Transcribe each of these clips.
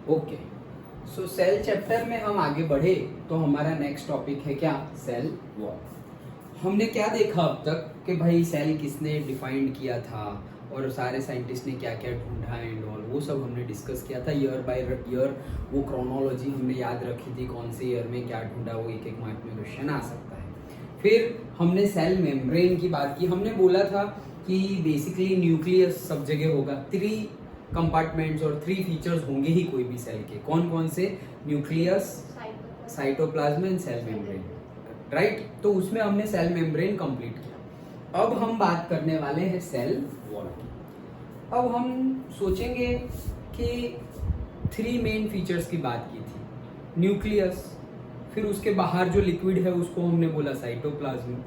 Okay, सो cell chapter में हम आगे बढ़े तो हमारा नेक्स्ट टॉपिक है क्या, सेल वॉल। हमने क्या देखा अब तक कि भाई सेल किसने डिफाइंड किया था और सारे साइंटिस्ट ने क्या क्या ढूंढा एंड ऑल, वो सब हमने डिस्कस किया था ईयर बाय ईयर। वो क्रोनोलॉजी हमने याद रखी थी, कौन से ईयर में क्या ढूंढा, वो एक एक मार्क में क्वेश्चन आ सकता है। फिर हमने सेल मेम्ब्रेन की बात की। हमने बोला था कि बेसिकली न्यूक्लियस सब जगह होगा, 3 कंपार्टमेंट्स और 3 फीचर्स होंगे ही कोई भी सेल के। कौन कौन से? Nucleus, cytoplasm and cell membrane, right. तो उसमें हमने सेल मेम्ब्रेन कंप्लीट किया। अब हम बात करने वाले हैं सेल वॉल की। अब हम सोचेंगे कि 3 मेन फीचर्स की बात की थी, न्यूक्लियस, फिर उसके बाहर जो लिक्विड है उसको हमने बोला साइटोप्लाज्म,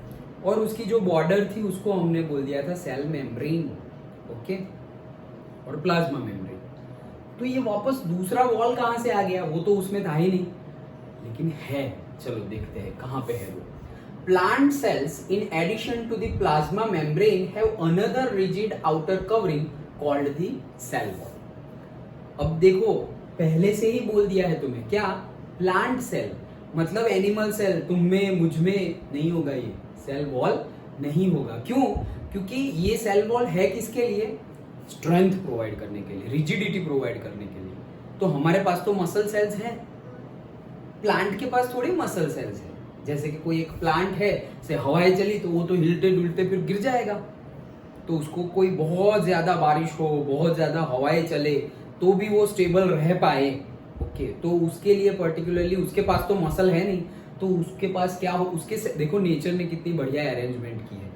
और उसकी जो बॉर्डर थी उसको हमने बोल दिया था सेल मेम्ब्रेन, ओके, और प्लाज्मा मेम्ब्रेन। तो ये वापस दूसरा वॉल कहां से आ गया? वो तो उसमें था ही नहीं, लेकिन है, चलो देखते हैं कहां पे है वो। Plant cells in addition to the plasma membrane have another rigid outer covering called the cell wall. अब देखो, पहले से ही बोल दिया है तुम्हें, क्या? प्लांट सेल मतलब एनिमल सेल, तुम में मुझ में नहीं होगा, ये सेल वॉल नहीं होगा। क्यों? क्योंकि ये सेल वॉल है किसके लिए? स्ट्रेंथ प्रोवाइड करने के लिए, रिजिडिटी प्रोवाइड करने के लिए। तो हमारे पास तो मसल सेल्स हैं, प्लांट के पास थोड़ी मसल सेल्स है। जैसे कि कोई एक प्लांट है, से हवाएं चली तो वो तो हिलते डुलते फिर गिर जाएगा। तो उसको कोई बहुत ज्यादा बारिश हो, बहुत ज्यादा हवाएं चले तो भी वो स्टेबल रह पाए, ओके। तो उसके लिए पर्टिकुलरली उसके पास तो मसल है नहीं, तो उसके पास क्या हो, उसके देखो नेचर ने कितनी बढ़िया अरेंजमेंट की है।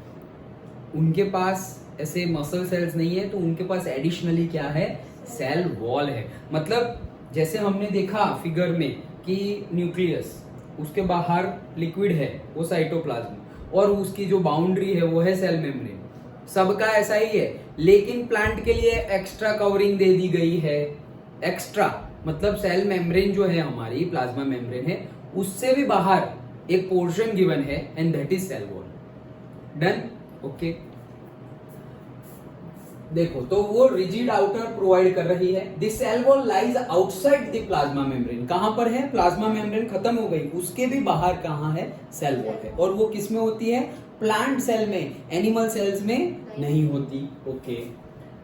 उनके पास ऐसे मसल सेल्स नहीं है, तो उनके पास एडिशनली क्या है? सेल वॉल है। मतलब जैसे हमने देखा फिगर में कि न्यूक्लियस, उसके बाहर लिक्विड है वो साइटोप्लाज्म, और उसकी जो बाउंड्री है वो है सेल मेम्ब्रेन। सबका ऐसा ही है, लेकिन प्लांट के लिए एक्स्ट्रा कवरिंग दे दी गई है। एक्स्ट्रा मतलब सेल मेम्ब्रेन जो है हमारी, प्लाज्मा मेम्ब्रेन है, उससे भी बाहर एक पोर्शन गिवन है and that is cell wall. Done, okay. देखो, तो वो रिजिड आउटर प्रोवाइड कर रही है। This cell wall lies outside the plasma membrane. कहां पर है? प्लाज्मा मेम्ब्रेन खत्म हो गई, उसके भी बाहर कहां है? सेल वॉल है। और वो किस में होती है? प्लांट सेल में, एनिमल सेल्स में नहीं होती, okay.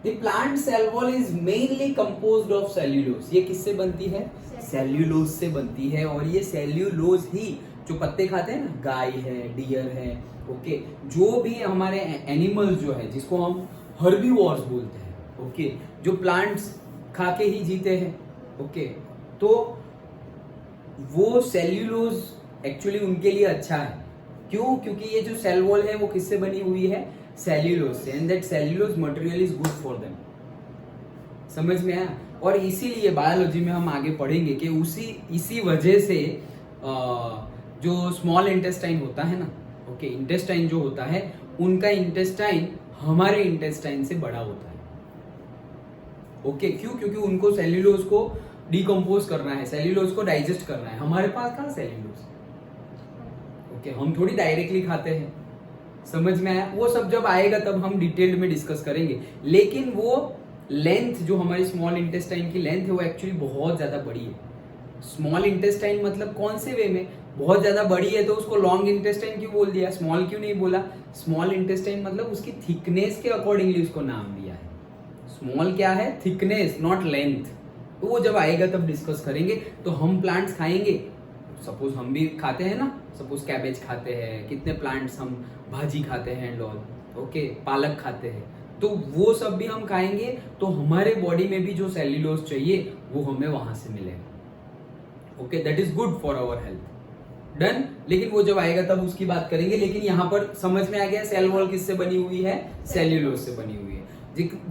The plant cell wall is mainly composed of cellulose. ये किससे बनती है? सेल्यूलोज से बनती है। और ये सेल्यूलोज ही, जो पत्ते खाते हैं ना, गाय है, डियर है, ओके, जो भी हमारे एनिमल्स जो है, जिसको हम हर्बीवोर्स बोलते हैं, ओके, जो प्लांट्स खा के ही जीते हैं, ओके, तो वो सेल्यूलोज एक्चुअली उनके लिए अच्छा है। क्यों? क्योंकि ये जो सेल वॉल है वो किससे बनी हुई है? सेल्यूलोज से, and that cellulose material is good for them. समझ में आया? और इसीलिए बायोलॉजी में हम आगे पढ़ेंगे कि इसी वजह से जो स्मॉल इंटेस्टाइन होता है ना, ओके, इंटेस्टाइन जो होता है, उनका इंटेस्टाइन हमारे इंटेस्टाइन से बड़ा होता है, ओके। क्यों? क्योंकि उनको सेल्यूलोज को डिकम्पोज करना है, सेल्यूलोज को डाइजेस्ट करना है। हमारे पास कहाँ सेल्यूलोज, ओके, हम थोड़ी डायरेक्टली खाते हैं। समझ में आया? वो सब जब आएगा तब हम डिटेल्ड में डिस्कस करेंगे। लेकिन वो लेंथ जो हमारी स्मॉल इंटेस्टाइन की लेंथ है वो एक्चुअली बहुत ज्यादा बड़ी है। स्मॉल इंटेस्टाइन मतलब कौन से वे में? बहुत ज्यादा बड़ी है तो उसको लॉन्ग इंटेस्टाइन क्यों बोल दिया, स्मॉल क्यों नहीं बोला? स्मॉल इंटेस्टाइन मतलब उसकी थिकनेस के अकॉर्डिंगली उसको नाम दिया है। स्मॉल क्या है? Thickness, not length. तो वो जब आएगा तब डिस्कस करेंगे। तो हम प्लांट्स खाएंगे, सपोज हम भी खाते हैं ना, सपोज कैबेज खाते हैं, कितने प्लांट्स हम भाजी खाते हैं एंड ऑल, ओके, पालक खाते हैं, तो वो सब भी हम खाएंगे। तो हमारे बॉडी में भी जो सेल्यूलोज चाहिए वो हमें वहां से मिलेगा, okay, that is good for our health. Done. लेकिन वो जब आएगा तब उसकी बात करेंगे। लेकिन यहाँ पर समझ में आ गया सेल वॉल किससे बनी हुई है? सेल्यूलोज से बनी हुई है।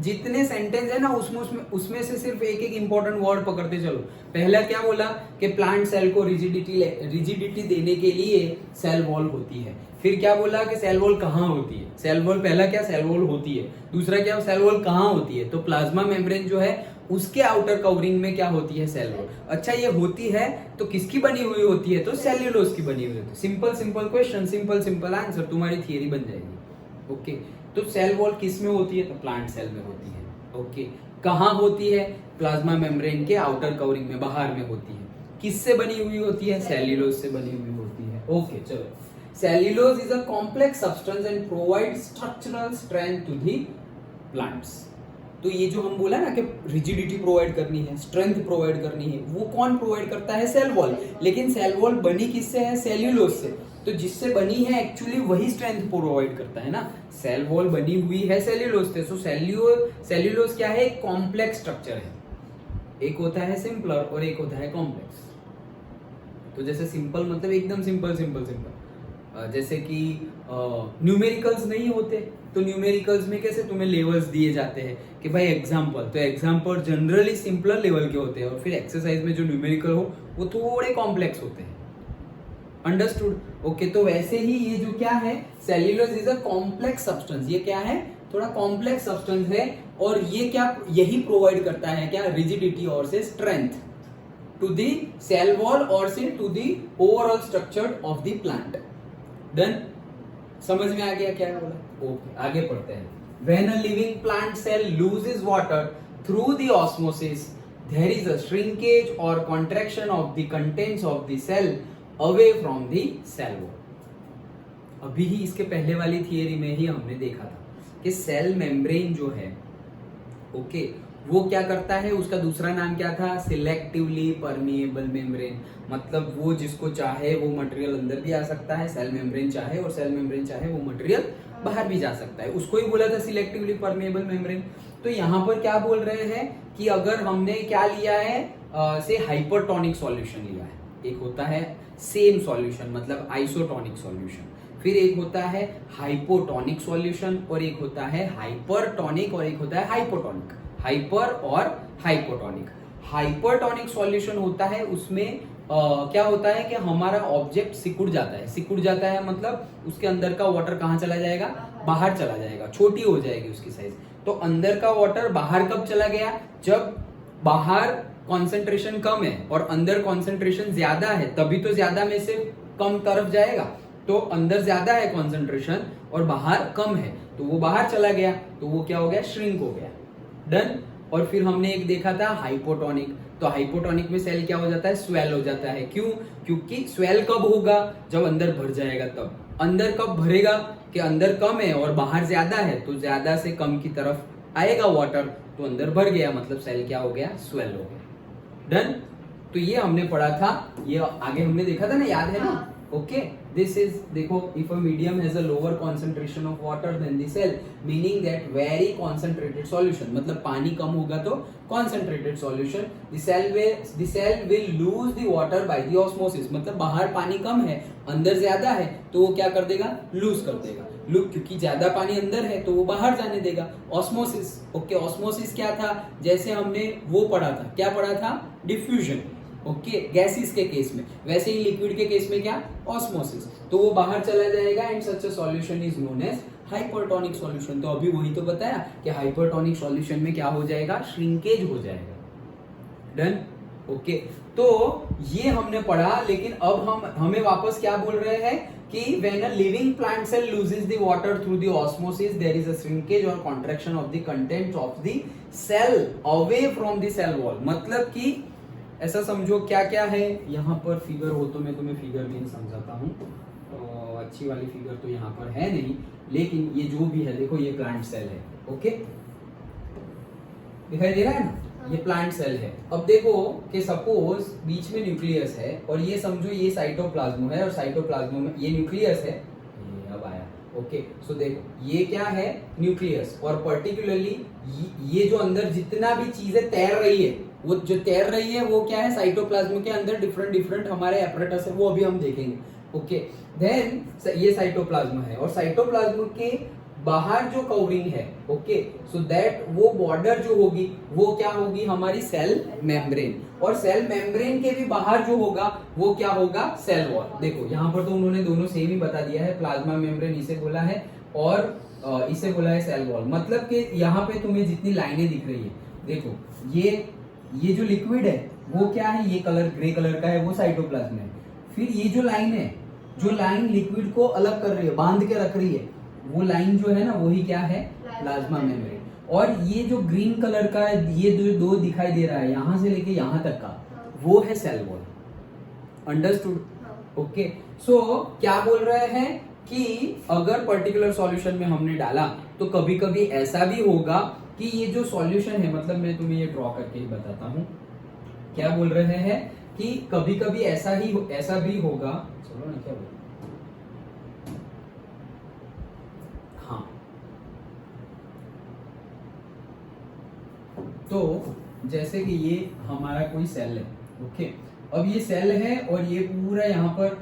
जितने सेंटेंस है ना उसमें से सिर्फ एक एक इंपॉर्टेंट वर्ड पकड़ते चलो। पहला क्या बोला कि प्लांट सेल को रिजिडिटी देने के लिए सेल वॉल होती है। फिर क्या बोला कि सेल वॉल कहाँ होती है? सेल वॉल, पहला क्या, सेल वॉल होती है। दूसरा क्या, सेल वॉल कहाँ होती है? तो प्लाज्मा मेम्ब्रेन जो है उसके आउटर कवरिंग में क्या होती है? Cell wall. अच्छा, ये होती है तो किसकी बनी हुई होती है? तो सेल्यूलोज की बनी हुई होती है। सिंपल क्वेश्चन, सिंपल आंसर, तुम्हारी थियरी बन जाएगी, ओके। तो सेल वॉल किस में होती है? तो प्लांट सेल में होती है, ओके। कहाँ होती है? प्लाज्मा मेम्ब्रेन के आउटर कवरिंग में, बाहर में होती है। किससे बनी हुई होती है? सेल्यूलोज से बनी हुई होती है। ओके चलो, cellulose is a complex substance and provide structural strength to the plants. तो ये जो हम बोला ना कि रिजिडिटी प्रोवाइड करनी है, स्ट्रेंथ प्रोवाइड करनी है, वो कौन प्रोवाइड करता है? Cell wall. लेकिन सेल वॉल बनी किससे है? सेल्यूलोज से। तो जिससे बनी है एक्चुअली वही स्ट्रेंथ प्रोवाइड करता है ना। सेल वॉल बनी हुई है सेल्यूलोज से। सो सेल्यूलोज क्या है? एक कॉम्प्लेक्स स्ट्रक्चर है। एक होता है सिंपलर और एक होता है कॉम्प्लेक्स। तो जैसे सिंपल मतलब एकदम सिंपल सिंपल सिंपल, जैसे कि न्यूमेरिकल्स नहीं होते, तो न्यूमेरिकल्स में कैसे तुम्हें लेवल्स दिए जाते हैं कि भाई एग्जाम्पल, तो एग्जाम्पल जनरली सिंपलर लेवल के होते हैं और फिर एक्सरसाइज में जो न्यूमेरिकल हो वो थोड़े कॉम्प्लेक्स होते हैं। अंडरस्टूड? ओके, तो वैसे ही ये जो क्या है, cellulose is a complex substance. ये क्या है? थोड़ा कॉम्प्लेक्स सब्सटेंस है और ये क्या, यही प्रोवाइड करता है क्या? रिजिडिटी और से strength to the cell wall और से to the overall structure of the plant. Done? समझ में आ गया क्या बोला? ओके, आगे पढ़ते हैं। When a living plant cell loses water through the osmosis, there is a shrinkage or contraction of the contents of the cell away from the cell wall. अभी ही इसके पहले वाली थियरी में ही हमने देखा था कि सेल मेम्ब्रेन जो है, ओके, वो क्या करता है? उसका दूसरा नाम क्या था? Selectively permeable membrane. मतलब वो जिसको चाहे वो मटेरियल अंदर भी आ सकता है, सेल मेम्ब्रेन चाहे, और सेल मेम्ब्रेन चाहे वो मटेरियल बाहर भी जा सकता है। उसको ही बोला था सिलेक्टिवली परमिएबल मेम्ब्रेन। तो यहाँ पर क्या बोल रहे हैं कि अगर हमने क्या लिया है, से हाइपरटोनिक सॉल्यूशन लिया है। एक होता है सेम सॉल्यूशन मतलब आइसोटोनिक सॉल्यूशन, फिर एक होता है हाइपोटोनिक सॉल्यूशन, और एक होता है हाइपरटोनिक, और एक होता है हाइपोटोनिक। हाइपर और हाइपोटोनिक। हाइपरटोनिक सॉल्यूशन होता है, उसमें क्या होता है कि हमारा ऑब्जेक्ट सिकुड़ जाता है। सिकुड़ जाता है मतलब उसके अंदर का वाटर कहाँ चला जाएगा? बाहर चला जाएगा, छोटी हो जाएगी उसकी साइज। तो अंदर का वाटर बाहर कब चला गया? जब बाहर कॉन्सेंट्रेशन कम है और अंदर कॉन्सेंट्रेशन ज्यादा है, तभी तो ज्यादा में से कम तरफ जाएगा। तो अंदर ज्यादा है कॉन्सेंट्रेशन और बाहर कम है, तो वो बाहर चला गया, तो वो क्या हो गया? श्रिंक हो गया। डन? और फिर हमने एक देखा था हाइपोटोनिक। तो हाइपोटोनिक में सेल क्या हो जाता है? स्वेल हो जाता है। क्यों? क्योंकि स्वेल कब होगा? जब अंदर भर जाएगा तब। अंदर कब भरेगा? कि अंदर कम है और बाहर ज्यादा है, तो ज्यादा से कम की तरफ आएगा वाटर, तो अंदर भर गया, मतलब सेल क्या हो गया? स्वेल हो गया। डन? तो ये हमने पढ़ा था, ये आगे हमने देखा था ना, याद है ना? ओके, दिस इज, देखो, if a medium has a lower concentration of water then the cell, meaning that very concentrated solution, मतलब पानी कम होगा तो concentrated solution, the cell will lose the water by the osmosis, मतलब बाहर पानी कम है, अंदर ज्यादा है, तो वो क्या कर देगा? लूज कर देगा। लुक, क्योंकि ज्यादा पानी अंदर है तो वो बाहर जाने देगा। ऑस्मोसिस, ओके, ऑस्मोसिस क्या था? जैसे हमने वो पढ़ा था, क्या पढ़ा था? डिफ्यूजन। ओके, गैसेस के केस में, वैसे ही लिक्विड के केस में क्या? ऑस्मोसिस। तो वो बाहर चला जाएगा and such a solution is known as hypertonic solution. तो अभी वही तो बताया कि हाइपरटोनिक सॉल्यूशन में क्या हो जाएगा? श्रिंकेज हो जाएगा। डन? ओके, तो ये हमने पढ़ा, लेकिन अब हमें वापस क्या बोल रहे हैं कि when a living plant cell loses the water through the osmosis, there is a shrinkage or contraction of the contents of the cell away from the cell wall। मतलब कि ऐसा समझो क्या क्या है, यहाँ पर फिगर हो तो मैं तुम्हें फिगर में समझाता हूँ। तो अच्छी वाली फिगर तो यहाँ पर है नहीं, लेकिन ये जो भी है, देखो ये प्लांट सेल है। ओके, दिखाई दे रहा है ना? ये प्लांट सेल है। अब देखो कि सपोज बीच में न्यूक्लियस है और ये समझो ये साइटोप्लाज्म है, और साइटोप्लाज्म में ये न्यूक्लियस है, ये अब आया। ओके, सो देखो ये क्या है? न्यूक्लियस। और पर्टिकुलरली ये जो अंदर जितना भी चीजें तैर रही है, वो जो तैर रही है वो क्या है? साइटोप्लाज्म के अंदर डिफरेंट डिफरेंट हमारे एपरेटस है, वो अभी हम देखेंगे। ओके, देन ये साइटोप्लाज्म है और साइटोप्लाज्म के बाहर जो कवरिंग है, ओके, सो दैट वो बॉर्डर जो होगी वो क्या होगी? हमारी सेल मेम्ब्रेन। और सेल मेम्ब्रेन के भी बाहर जो होगा वो क्या होगा? Cell wall. देखो यहाँ पर तो उन्होंने दोनों सेम ही बता दिया है, प्लाज्मा मेम्ब्रेन इसे बोला है और इसे बोला है सेल वॉल। मतलब कि यहाँ पे तुम्हें जितनी लाइनें दिख रही है, देखो ये जो लिक्विड है वो क्या है? ये कलर ग्रे कलर का है, वो साइटोप्लाज्म है। फिर ये जो लाइन है, जो लाइन लिक्विड को अलग कर रही है, बांध के रख रही है, वो लाइन जो है ना, वही क्या है? Plasma membrane. और ये जो ग्रीन कलर का ये दो दिखाई दे रहा है यहां से लेके यहां तक का, वो है सेल वॉल। अंडरस्टूड? ओके, सो क्या बोल रहे हैं कि अगर पर्टिकुलर सॉल्यूशन में हमने डाला तो कभी कभी ऐसा भी होगा कि ये जो सॉल्यूशन है, मतलब मैं तुम्हें ये ड्रॉ करके ही बताता हूं, क्या बोल रहे हैं कि कभी कभी ऐसा भी होगा। चलो ना, क्या बोल, हाँ, तो जैसे कि ये हमारा कोई सेल है, ओके, अब ये सेल है और ये पूरा यहाँ पर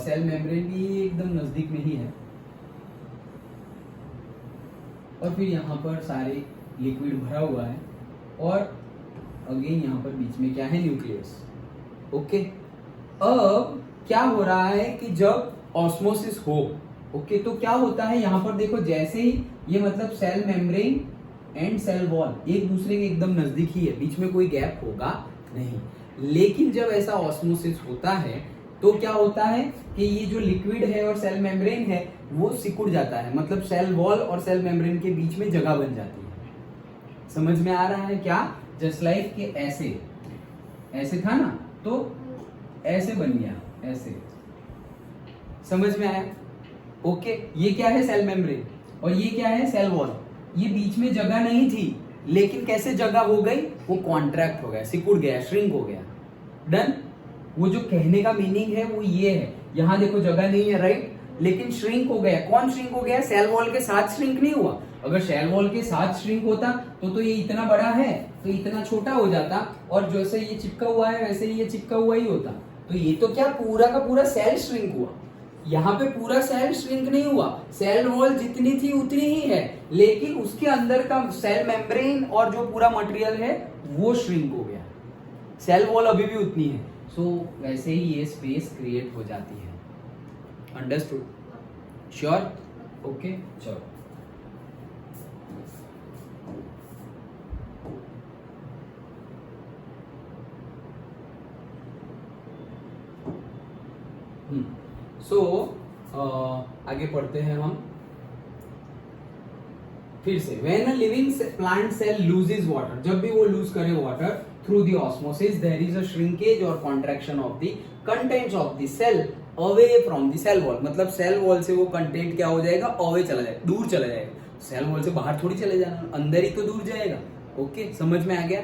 सेल मेम्ब्रेन भी एकदम नजदीक में ही है, और फिर यहाँ पर सारे लिक्विड भरा हुआ है, और अगेन यहाँ पर बीच में क्या है, न्यूक्लियस। ओके, अब क्या हो रहा है कि जब ऑस्मोसिस हो, ओके, तो क्या होता है यहाँ पर देखो, जैसे ही ये मतलब cell membrane and cell wall एक दूसरे के एकदम नजदीक ही है, बीच में कोई गैप होगा नहीं। लेकिन जब ऐसा ऑस्मोसिस होता है तो क्या होता है कि ये जो लिक्विड है और सेल मेम्ब्रेन है वो सिकुड़ जाता है, मतलब सेल वॉल और सेल मेम्ब्रेन के बीच में जगह बन जाती है। समझ में आ रहा है क्या? जस्ट लाइक कि ऐसे था ना, तो ऐसे बन गया, ऐसे। समझ में आया? ओके, ये क्या है, सेल मेम्ब्रेन, और ये क्या है, सेल वॉल। ये बीच में जगह नहीं थी, लेकिन कैसे जगह हो गई, वो कॉन्ट्रैक्ट हो गया, सिकुड़ गया, श्रिंक हो गया। डन? वो जो कहने का मीनिंग है वो ये है, यहां देखो जगह नहीं है, राइट, लेकिन श्रिंक हो गया। कौन श्रिंक हो गया? सेल वॉल के साथ श्रिंक नहीं हुआ। अगर सेल वॉल के साथ श्रिंक होता तो ये इतना बड़ा है तो इतना छोटा हो जाता, और जैसे ये चिपका हुआ है वैसे ही ये चिपका हुआ ही होता। तो ये तो क्या पूरा का पूरा सेल श्रिंक हुआ। यहाँ पे पूरा सेल श्रिंक नहीं हुआ, सेल वॉल जितनी थी उतनी ही है, लेकिन उसके अंदर का सेल मेम्ब्रेन और जो पूरा मटेरियल है वो श्रिंक हो गया। सेल वॉल अभी भी उतनी है, सो वैसे ही ये स्पेस क्रिएट हो जाती है। अंडरस्टूड? श्योर? ओके, चलो। सो आगे पढ़ते हैं हम फिर से। When a living plant cell loses water, जब भी वो लूज करे water through the osmosis, there is a shrinkage और contraction of the contents of the cell away from the cell wall. मतलब सेल वॉल से वो कंटेंट क्या हो जाएगा, अवे चला जाएगा, दूर चला जाएगा। सेल वॉल से बाहर थोड़ी चले जाना, अंदर ही तो दूर जाएगा। ओके, समझ में आ गया?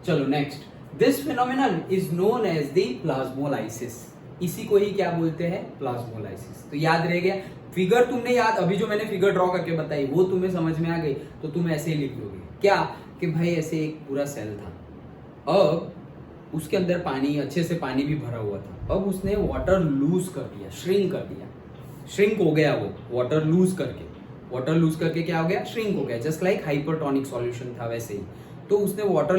चलो next. This phenomenon is known as the plasmolysis. इसी को ही क्या बोलते हैं, प्लाज्मोलाइसिस। तो याद रह गया, फिगर तुमने याद, अभी जो मैंने फिगर ड्रॉ करके बताई वो तुम्हें समझ में आ गई, तो तुम ऐसे ही लिख लोगे क्या कि भाई ऐसे एक पूरा सेल था, अब उसके अंदर पानी, अच्छे से पानी भी भरा हुआ था, अब उसने वाटर लूज कर दिया, श्रिंक कर दिया, श्रिंक हो गया वो वाटर लूज करके क्या हो गया, श्रिंक हो गया। जस्ट लाइक हाइपरटोनिक सॉल्यूशन था वैसे ही, तो उसने वाटर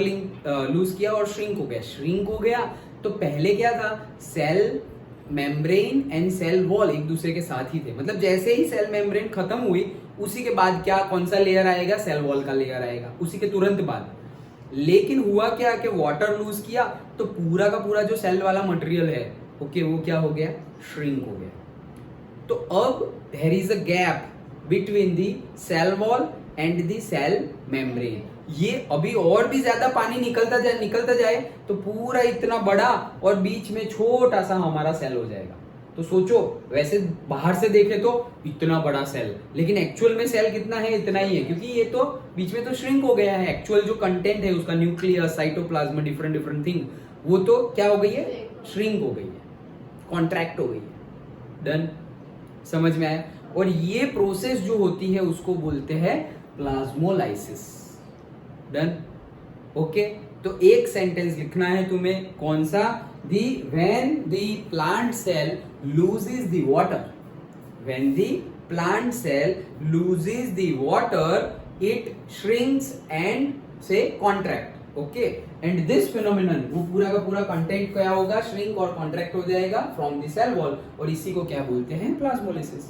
लूज किया और श्रिंक हो गया। तो पहले क्या था, cell membrane and cell wall एक दूसरे के साथ ही थे, मतलब जैसे ही सेल मेम्ब्रेन खत्म हुई उसी के बाद क्या, कौन सा लेयर आएगा, सेल वॉल का लेयर आएगा उसी के तुरंत बाद। लेकिन हुआ क्या कि वाटर लूज किया तो पूरा का पूरा जो सेल वाला मटेरियल है, ओके, वो क्या हो गया, श्रिंक हो गया। तो अब there is a gap between the cell wall and the cell membrane. ये अभी और भी ज्यादा पानी निकलता जाए तो पूरा इतना बड़ा और बीच में छोटा सा हमारा सेल हो जाएगा। तो सोचो, वैसे बाहर से देखे तो इतना बड़ा सेल, लेकिन एक्चुअल में सेल कितना है, इतना ही है, क्योंकि ये तो बीच में तो श्रिंक हो गया है। एक्चुअल जो कंटेंट है उसका, न्यूक्लियस, साइटोप्लाज्म, डिफरेंट थिंग, वो तो क्या हो गई है, श्रिंक हो गई है, कॉन्ट्रैक्ट हो गई है। डन? समझ में आया? और ये प्रोसेस जो होती है उसको बोलते हैं प्लाज्मोलाइसिस। डन? ओके, तो एक सेंटेंस लिखना है तुम्हें, कौन सा, when the plant cell loses the water, when the plant cell loses the water it shrinks and say contract. Okay, and this phenomenon, वो पूरा का पूरा कंटेंट क्या होगा, श्रिंक और कॉन्ट्रैक्ट हो जाएगा फ्रॉम द सेल वॉल, और इसी को क्या बोलते हैं, प्लाज्मोलाइसिस।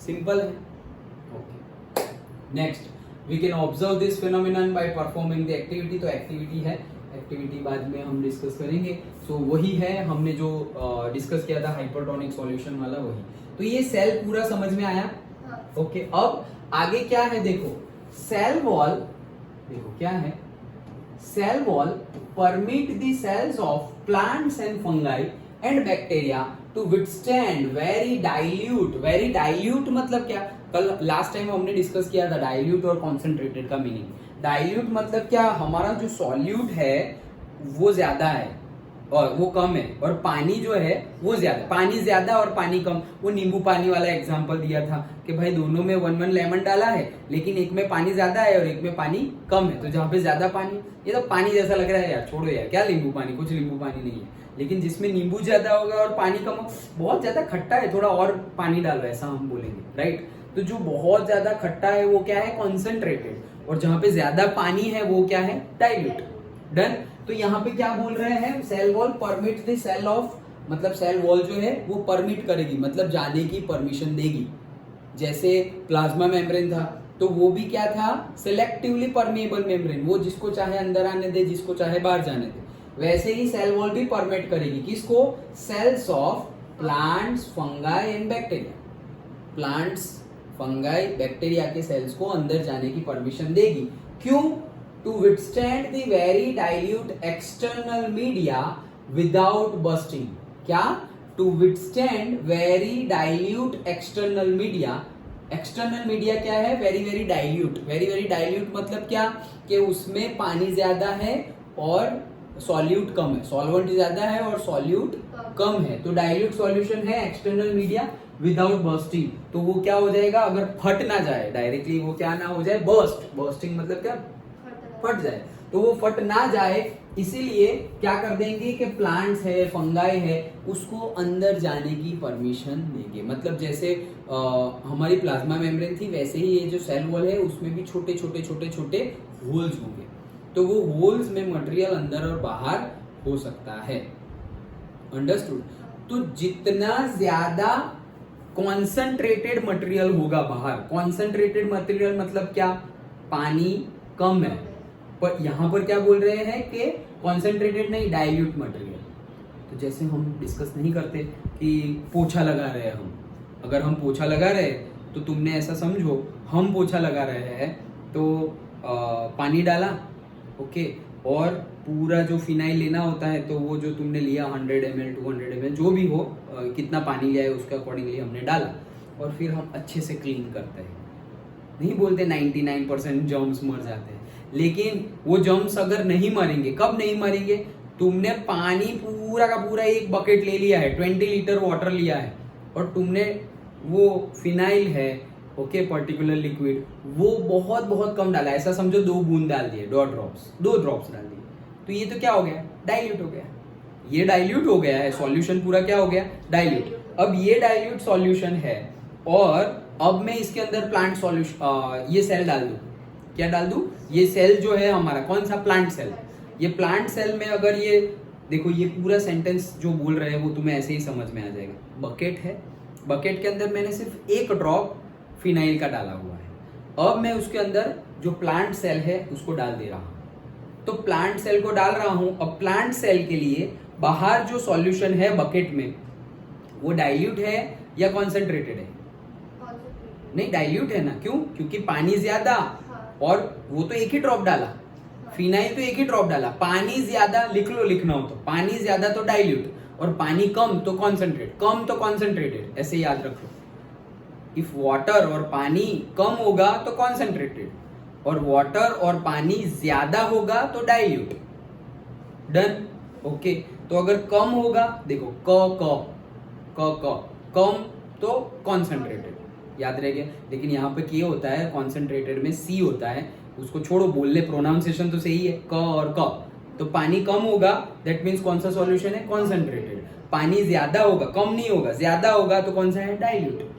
सिंपल है। Okay, next, we can observe this phenomenon by performing the activity. तो एक्टिविटी है, एक्टिविटी बाद में हम डिस्कस करेंगे। सो वही है हमने जो डिस्कस किया था हाइपरटोनिक सॉल्यूशन वाला, वही। तो ये सेल पूरा समझ में आया? ओके, अब आगे क्या है देखो, सेल वॉल, देखो क्या है, cell wall permit the cells of plants and fungi and bacteria to withstand very dilute मतलब क्या, कल लास्ट टाइम हमने डिस्कस किया था डाइल्यूट और कॉन्सेंट्रेटेड का मीनिंग। डाइल्यूट मतलब क्या, हमारा जो सॉल्यूट है वो ज्यादा है और वो कम है, और पानी जो है वो ज्यादा, पानी ज्यादा और पानी कम। वो नींबू पानी वाला एग्जांपल दिया था कि भाई दोनों में 1 लेमन डाला है, लेकिन एक में पानी ज्यादा है और एक में पानी कम है, तो जहाँ पे ज्यादा पानी, ये तो पानी जैसा लग रहा है यार, छोड़ो यार क्या नींबू पानी, कुछ नींबू पानी नहीं है। लेकिन जिसमें नींबू ज्यादा होगा और पानी कम हो, बहुत ज्यादा खट्टा है, थोड़ा और पानी डालो ऐसा हम बोलेंगे, राइट। तो जो बहुत ज्यादा खट्टा है वो क्या है, कॉन्सेंट्रेटेड, और जहाँ पे ज्यादा पानी है वो क्या है, डाइल्यूट। डन। तो यहाँ पे क्या बोल रहे हैं, cell wall permit the cell of, मतलब सेल वॉल जो है वो परमिट करेगी, मतलब जाने की परमिशन देगी। जैसे प्लाज्मा मेम्ब्रेन था तो वो भी क्या था, सिलेक्टिवली परमेएबल मेम्ब्रेन, वो जिसको चाहे अंदर आने दे, जिसको चाहे बाहर जाने दे। वैसे ही सेल वॉल भी परमिट करेगी, किसको, cells of plants, fungi and bacteria, plants, fungi, bacteria के सेल्स को अंदर जाने की परमिशन देगी। क्यों, to withstand the very dilute external media without bursting। क्या, to withstand very dilute external media, external media क्या है, very very dilute मतलब क्या, कि उसमें पानी ज्यादा है और सॉल्यूट कम है, सॉल्वेंट ज्यादा है और सॉल्यूट कम है, तो डाइल्यूट सॉल्यूशन है एक्सटर्नल मीडिया विदाउट बर्स्टिंग। तो वो क्या हो जाएगा, अगर फट ना जाए डायरेक्टली, वो क्या ना हो जाए, बर्स्टिंग मतलब क्या, फट जाए, तो वो फट ना जाए, इसीलिए क्या कर देंगे कि प्लांट्स है, फंगाई है, उसको अंदर जाने की परमिशन देंगे। मतलब जैसे हमारी प्लाज्मा मेम्ब्रेन थी, वैसे ही ये जो सेल वॉल है उसमें भी छोटे छोटे होल्स होंगे, तो वो होल्स में मटेरियल अंदर और बाहर हो सकता है। अंडरस्टूड। तो जितना ज्यादा कॉन्सेंट्रेटेड मटेरियल होगा बाहर, कॉन्सेंट्रेटेड मटेरियल मतलब क्या, पानी कम है, पर यहां पर क्या बोल रहे हैं कि कॉन्सेंट्रेटेड नहीं, डाइल्यूट मटेरियल। तो जैसे हम डिस्कस नहीं करते कि पोछा लगा रहे हैं हम, अगर हम पोछा लगा रहे हैं तो तुमने ऐसा समझो हम पोछा लगा रहे हैं तो पानी डाला, ओके, और पूरा जो फिनाइल लेना होता है तो वो जो तुमने लिया 100 ml 200 ml जो भी हो, कितना पानी लिया है उसके अकॉर्डिंगली हमने डाला, और फिर हम अच्छे से क्लीन करते हैं। नहीं बोलते 99% जर्म्स मर जाते हैं, लेकिन वो जर्म्स अगर नहीं मरेंगे, कब नहीं मरेंगे, तुमने पानी पूरा का पूरा एक बकेट ले लिया है, 20 लीटर वाटर लिया है, और तुमने वो फिनाइल है, ओके, पर्टिकुलर लिक्विड, वो बहुत कम डाला, ऐसा समझो 2 बूंद डाल दिए, 2 ड्रॉप्स डाल दिए, तो ये तो क्या हो गया, डाइल्यूट हो गया, ये डाइल्यूट हो गया है, सॉल्यूशन पूरा क्या हो गया, डाइल्यूट। अब ये डाइल्यूट सॉल्यूशन है, और अब मैं इसके अंदर प्लांट सॉल्यूशन, ये सेल डाल दूं, क्या डाल दूं, ये सेल जो है हमारा कौन सा, प्लांट सेल। ये प्लांट सेल में अगर ये देखो, ये पूरा सेंटेंस जो बोल रहे हैं वो तुम्हें ऐसे ही समझ में आ जाएगा। बकेट है, बकेट के अंदर मैंने सिर्फ 1 ड्रॉप फिनाइल का डाला हुआ है, अब मैं उसके अंदर जो प्लांट सेल है उसको डाल दे रहा हूं, तो प्लांट सेल को डाल रहा हूं। अब प्लांट सेल के लिए बाहर जो सॉल्यूशन है बकेट में, वो डाइल्यूट है या कॉन्सेंट्रेटेड है, नहीं डाइल्यूट है ना, क्यों, क्योंकि पानी ज्यादा, और वो तो 1 ही ड्रॉप डाला, फिनाइल तो 1 ही ड्रॉप डाला, पानी ज्यादा, लिख लो लिखना हो तो, पानी ज्यादा तो डाइल्यूट, और पानी कम तो कॉन्सेंट्रेट, कम तो कॉन्सेंट्रेटेड, ऐसे याद रख लो। इफ वाटर और पानी कम होगा तो कॉन्सेंट्रेटेड, और वाटर और पानी ज्यादा होगा तो डाइल्यूट। Done, okay. तो अगर कम होगा, देखो क कम तो कॉन्सेंट्रेटेड, याद रह गया। लेकिन यहाँ पे के होता है, कॉन्सेंट्रेटेड में सी होता है, उसको छोड़ो, बोलने प्रोनाउंसिएशन तो सही है, क और क। तो पानी कम होगा, दैट मीन्स कौन सा सॉल्यूशन है, कॉन्सेंट्रेटेड। पानी ज्यादा होगा, कम नहीं होगा, ज्यादा होगा तो कौन सा है, डाइल्यूट।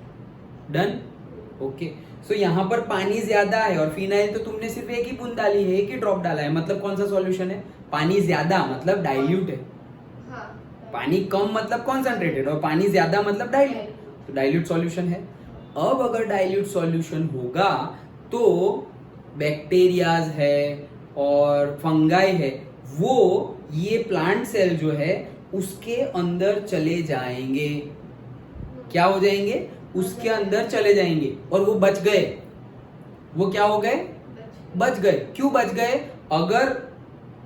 Done, okay. सो यहाँ पर पानी ज्यादा है, और फिनाइल तो तुमने सिर्फ 1 ही बूंद डाली है, 1 ही ड्रॉप डाला है, मतलब कौन सा सॉल्यूशन है, पानी ज्यादा मतलब डाइल्यूट है। पानी कम मतलब कॉन्सेंट्रेटेड, और पानी ज्यादा मतलब डाइल्यूट, तो डाइल्यूट सॉल्यूशन है। अब अगर डाइल्यूट सॉल्यूशन होगा तो बैक्टीरियाज है और फंगाई है, वो ये प्लांट सेल जो है उसके अंदर चले जाएंगे, क्या हो जाएंगे, उसके अंदर चले जाएंगे, और वो बच गए, वो क्या हो गए, बच गए। क्यों बच गए? अगर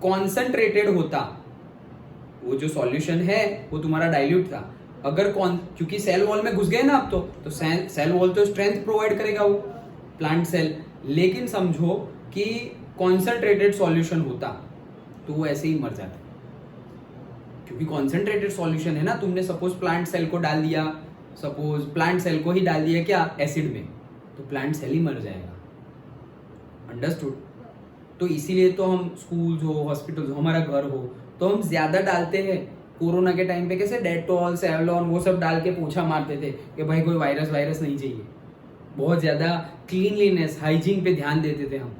कॉन्सेंट्रेटेड होता, वो जो सॉल्यूशन है वो तुम्हारा डाइल्यूट था, अगर क्योंकि सेल वॉल में घुस गए ना, अब तो सेल वॉल तो स्ट्रेंथ प्रोवाइड करेगा वो प्लांट सेल, लेकिन समझो कि कॉन्सेंट्रेटेड सॉल्यूशन होता तो वो ऐसे ही मर जाता, क्योंकि कॉन्सेंट्रेटेड सॉल्यूशन है ना, तुमने सपोज प्लांट सेल को डाल दिया, सपोज प्लांट सेल को ही डाल दिया क्या एसिड में, तो प्लांट सेल ही मर जाएगा। अंडरस्टूड? तो इसीलिए तो हम स्कूल्स हो, हॉस्पिटल्स हो, हमारा घर हो, तो हम ज्यादा डालते हैं। कोरोना के टाइम पे कैसे डेटॉल, सेवलॉन वो सब डाल के पोछा मारते थे कि भाई कोई वायरस नहीं चाहिए, बहुत ज्यादा क्लीनलीनेस, हाइजीन पे ध्यान देते थे हम,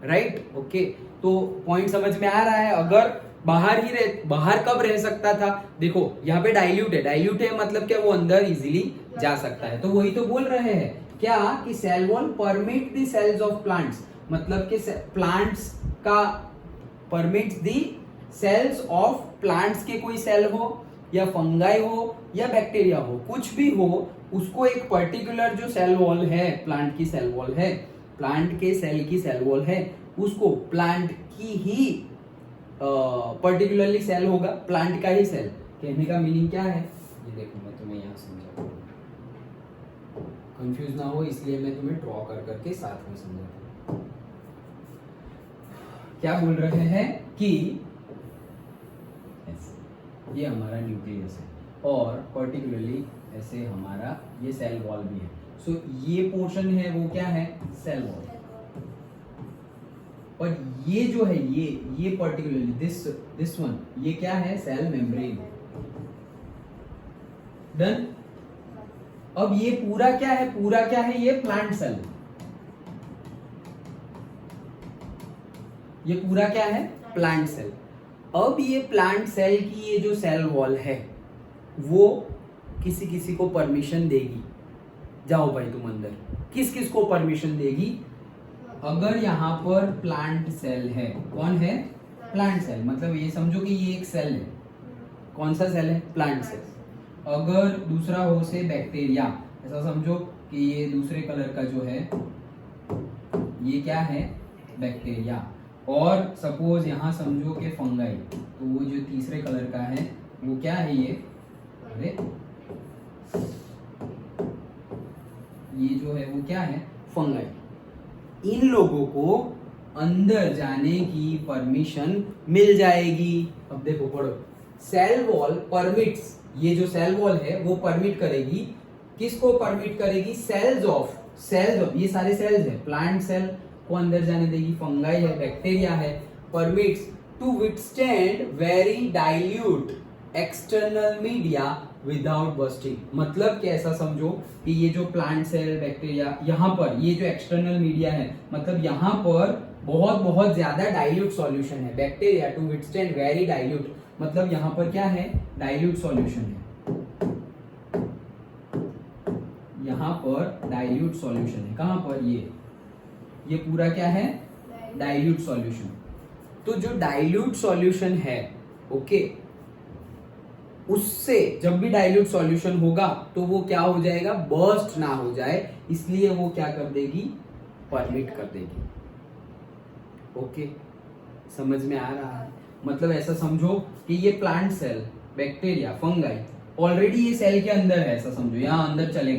राइट? ओके, तो पॉइंट समझ में आ रहा है? अगर बाहर कब रह सकता था? देखो यहाँ पे डाइल्यूट है मतलब क्या, वो अंदर इजीली जा सकता है। तो वही तो बोल रहे हैं क्या कि cell wall permit the cells of plants, मतलब कि प्लांट्स का permits the cells of plants के, कोई सेल हो या फंगाई हो या बैक्टीरिया हो, कुछ भी हो, उसको एक पर्टिकुलर जो सेल वॉल है, प्लांट की सेल वॉल है, प्लांट के सेल की सेल वॉल है, उसको प्लांट की ही पर्टिकुलरली सेल होगा, प्लांट का ही सेल। कहने का मीनिंग क्या है ये देखो, मैं तुम्हें यहाँ समझाता हूँ, कंफ्यूज ना हो इसलिए मैं तुम्हें ड्रॉ कर करके साथ में समझाता हूँ। क्या बोल रहे हैं कि ये हमारा न्यूक्लियस है और पर्टिकुलरली ऐसे हमारा ये सेल वॉल भी है। सो ये पोर्शन है वो क्या है? Cell wall. और ये जो है ये पर्टिकुलरली दिस वन, ये क्या है? Cell membrane. डन? अब ये पूरा क्या है? पूरा क्या है? ये प्लांट सेल। ये पूरा क्या है? Plant cell. अब ये प्लांट सेल की ये जो सेल वॉल है वो किसी किसी को परमिशन देगी, जाओ भाई तुम अंदर। किस किस को परमिशन देगी? अगर यहाँ पर प्लांट सेल है, कौन है? प्लांट सेल, मतलब ये समझो कि ये एक सेल है। कौन सा सेल है? Plant cell. अगर दूसरा हो से बैक्टीरिया, ऐसा समझो कि ये दूसरे कलर का जो है ये क्या है? बैक्टीरिया। और सपोज यहाँ समझो कि फंगाई, तो वो जो तीसरे कलर का है वो क्या है? ये ये जो है वो क्या है? फंगाई। इन लोगों को अंदर जाने की परमिशन मिल जाएगी। अब देखो पढ़ो, सेल वॉल परमिट्स, ये जो सेल वॉल है वो परमिट करेगी, किसको परमिट करेगी? सेल्स ऑफ, ये सारे सेल्स है, प्लांट सेल को अंदर जाने देगी, फंगाई है, बैक्टीरिया है, permits to withstand very dilute external media without bursting. मतलब कि ऐसा समझो कि ये जो प्लांट सेल, बैक्टीरिया, यहाँ पर ये जो एक्सटर्नल मीडिया है, मतलब यहाँ पर बहुत बहुत ज्यादा डाइल्यूट सॉल्यूशन है। Bacteria to withstand very dilute, मतलब यहाँ पर क्या है? डाइल्यूट सॉल्यूशन है, यहाँ पर डाइल्यूट सॉल्यूशन है। कहाँ पर? ये पूरा क्या है? Dilute solution. तो जो डाइल्यूट सॉल्यूशन है, ओके, उससे जब भी डाइल्यूट सॉल्यूशन होगा तो वो क्या हो जाएगा? बर्स्ट ना हो जाए, इसलिए वो क्या कर देगी? परमिट कर देगी। ओके, समझ में आ रहा है? मतलब ऐसा समझो कि ये plant cell, bacteria, fungi already ये सेल के अंदर है, ऐसा समझो, यहां अंदर चले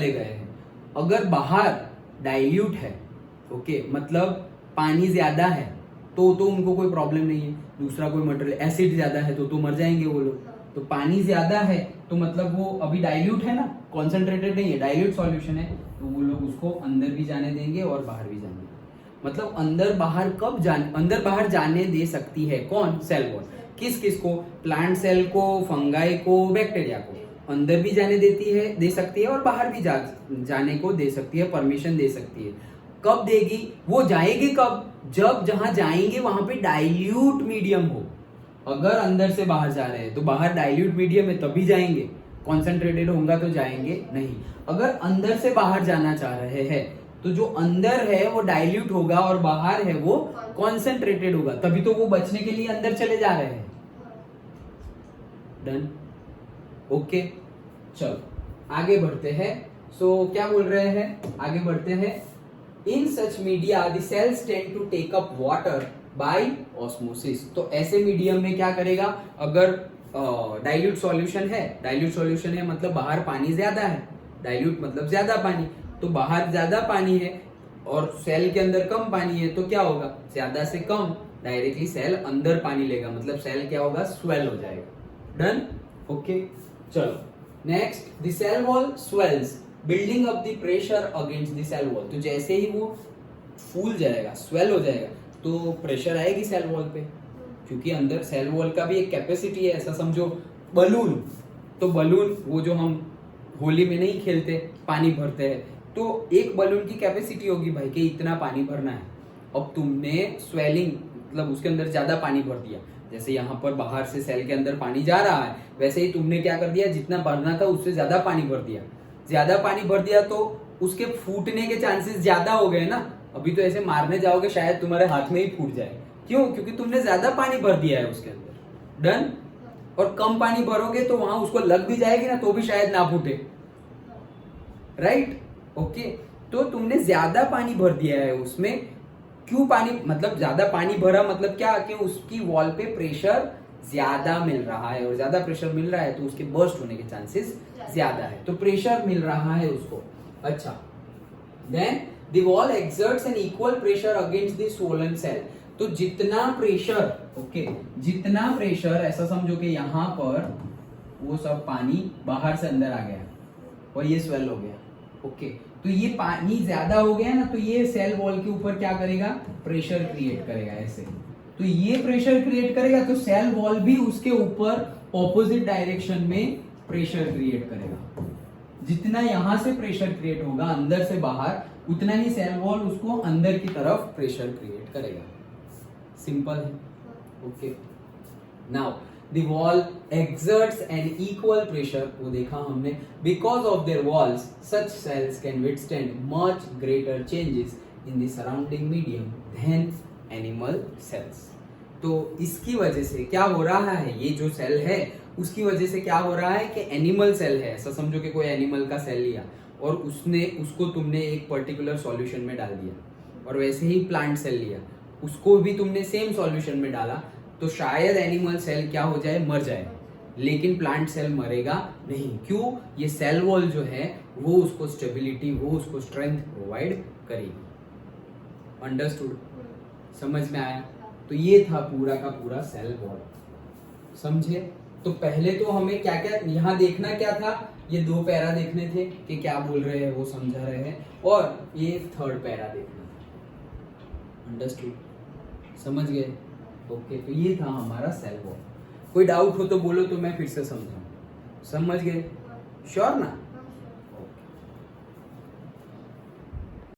गए हैं। अगर बाहर डाइल्यूट है, ओके, मतलब पानी ज्यादा है तो उनको कोई प्रॉब्लम नहीं है। दूसरा कोई मटेरियल, एसिड ज्यादा है तो मर जाएंगे वो लोग। तो पानी ज्यादा है तो मतलब वो अभी डाइल्यूट है ना, कॉन्सेंट्रेटेड नहीं है, डाइल्यूट सॉल्यूशन है, तो वो लोग उसको अंदर भी जाने देंगे और बाहर भी जाने देंगे। मतलब अंदर बाहर जाने दे सकती है कौन? Cell wall. किस किस को? प्लांट सेल को, फंगाई को, बैक्टीरिया को अंदर भी जाने दे सकती है और बाहर भी जाने को दे सकती है, परमिशन दे सकती है। कब देगी? वो जाएगी कब? जब जहां जाएंगे वहां पे डाइल्यूट मीडियम हो। अगर अंदर से बाहर जा रहे हैं तो बाहर डाइल्यूट मीडियम है तभी जाएंगे, कॉन्सेंट्रेटेड होगा तो जाएंगे नहीं। अगर अंदर से बाहर जाना चाह रहे हैं तो जो अंदर है वो डाइल्यूट होगा और बाहर है वो कॉन्सेंट्रेटेड होगा, तभी तो वो बचने के लिए अंदर चले जा रहे हैं। डन? ओके, चलो आगे बढ़ते हैं। सो क्या बोल रहे हैं? आगे बढ़ते हैं। In such media the cells tend to take up water by osmosis. तो ऐसे मीडियम में क्या करेगा, अगर डाइल्यूट सॉल्यूशन है मतलब बाहर पानी ज्यादा है, डाइल्यूट मतलब ज्यादा पानी, तो बाहर ज्यादा पानी है और सेल के अंदर कम पानी है, तो क्या होगा, ज्यादा से कम डायरेक्टली सेल अंदर पानी लेगा, मतलब सेल क्या होगा, स्वेल हो जाएगा। Done, okay. चलो next, the cell wall swells building up the pressure against the cell wall. तो जैसे ही वो फूल जाएगा, स्वेल हो जाएगा, तो प्रेशर आएगी सेल वॉल पे, क्योंकि अंदर सेल वॉल का भी एक कैपेसिटी है। ऐसा समझो बलून, तो बलून वो जो हम होली में नहीं खेलते, पानी भरते हैं, तो एक बलून की कैपेसिटी होगी भाई कि इतना पानी भरना है। अब तुमने स्वेलिंग मतलब उसके अंदर ज्यादा पानी भर दिया, जैसे यहाँ पर बाहर से सेल के अंदर पानी जा रहा है, वैसे ही तुमने क्या कर दिया, जितना भरना था उससे ज्यादा पानी भर दिया। ज्यादा पानी भर दिया तो उसके फूटने के चांसेस ज्यादा हो गए ना। अभी तो ऐसे मारने जाओगे शायद तुम्हारे हाथ में ही फूट जाए, क्यों, क्योंकि तुमने ज्यादा पानी भर दिया है उसके अंदर। डन। और कम पानी भरोगे तो वहां उसको लग भी जाएगी ना, तो भी शायद ना फूटे, राइट, ओके। तो तुमने ज्यादा पानी भर दिया है उसमें। क्यों पानी, मतलब ज्यादा पानी भरा मतलब क्या, कि उसकी वॉल पे प्रेशर ज्यादा मिल रहा है, और ज्यादा प्रेशर मिल रहा है तो उसके बर्स्ट होने के चांसेस ज्यादा है, तो प्रेशर मिल रहा है उसको। अच्छा, then the wall exerts an equal pressure against the swollen cell. तो जितना प्रेशर, ओके, जितना प्रेशर, ऐसा समझो कि यहाँ पर वो सब पानी बाहर से अंदर आ गया और ये स्वेल हो गया, ओके। तो ये पानी ज्यादा हो गया ना, तो ये सेल वॉल के ऊपर क्या करेगा, प्रेशर क्रिएट करेगा ऐसे। तो ये प्रेशर क्रिएट करेगा तो सेल वॉल भी उसके ऊपर ऑपोजिट डायरेक्शन में प्रेशर क्रिएट करेगा। जितना यहां से प्रेशर क्रिएट होगा अंदर से बाहर, उतना ही सेल वॉल उसको अंदर की तरफ प्रेशर क्रिएट करेगा। सिंपल है, okay. Now the wall exerts an equal pressure, वो देखा हमने, because of their walls such cells can withstand much greater changes in the surrounding medium than animal cells। तो इसकी वजह से क्या हो रहा है, ये जो सेल है उसकी वजह से क्या हो रहा है कि एनिमल सेल है, ऐसा समझो कि कोई एनिमल का सेल लिया और उसको तुमने एक पर्टिकुलर सॉल्यूशन में डाल दिया, और वैसे ही प्लांट सेल लिया, उसको भी तुमने सेम सॉल्यूशन में डाला, तो शायद एनिमल सेल क्या हो जाए, मर जाए, लेकिन प्लांट सेल मरेगा नहीं। क्यों, ये सेल वॉल जो है वो उसको स्टेबिलिटी, वो उसको स्ट्रेंथ प्रोवाइड करेगी। अंडरस्टूड, समझ में आया। तो ये था पूरा का पूरा सेल वॉल, समझे। तो पहले तो हमें क्या क्या यहाँ देखना क्या था, ये 2 पैरा देखने थे कि क्या बोल रहे हैं वो समझा रहे हैं, और ये 3rd पैरा देखना था। अंडरस्टूड, समझ गए, ओके। तो ये था हमारा सेल वॉल। कोई डाउट हो तो बोलो, तो मैं फिर से समझाऊं। समझ गए, श्योर ना।